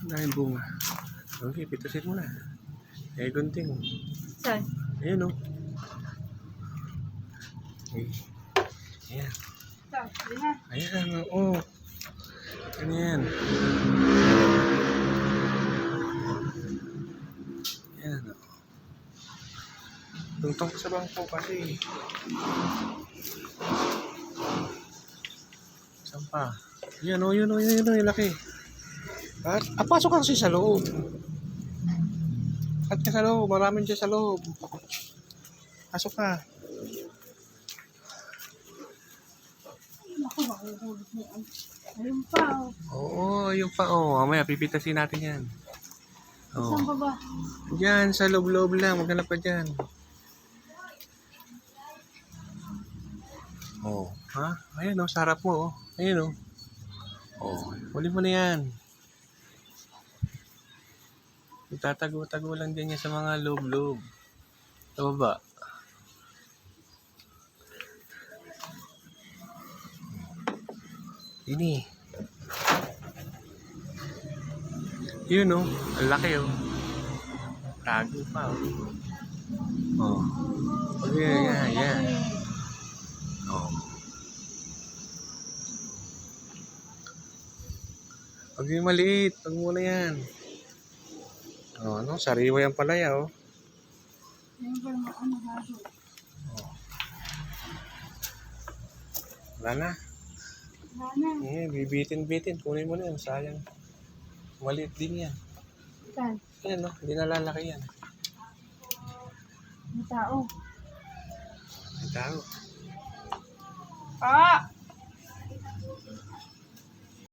Dahil bunga. Okay, pitusin mo na. Eh, gunting. Saan? Ayan, oh. Okay. Ayan. Saan? Hindi na. Ayan, oo. Ano yan? Ayan, oh. Tungtong ka sa bangko kasi. Saan pa? Ayan, oh, yun, oh, yun, oh, yung laki. At, pasok ka kasi sa loob. At ka sa loob, maraming dyan sa loob. Pasok ka. Ako, makukulot mo. Ayun pa, oh. Oo, yung pa, oh. Mamaya, pipitasin natin yan. Oh. Saan pa ba? Diyan, sa loob-loob lang. Maghanap ka dyan. Oh, ha? Ayan, oh, sarap mo, oh. Ayan, oh. Oh, huli mo na yan. Itatago-tago lang din yan sa mga loob-loob. Sa baba. Ini. Yun, oh. Ang laki, oh. Tago pa, oh. Oh. Okay, yeah. Oh. Huwag yung maliit. Huwag muna yan. Oh, ano? Sariwa yung palaya, oh. Ayun pa, ano, haso. Wala na. Wala na. Eh, bibitin-bitin. Kunin mo na yan. Sayang. Maliit din yan. Saan? Ayan, no? Hindi nalalaki yan. May tao. May tao. Ah!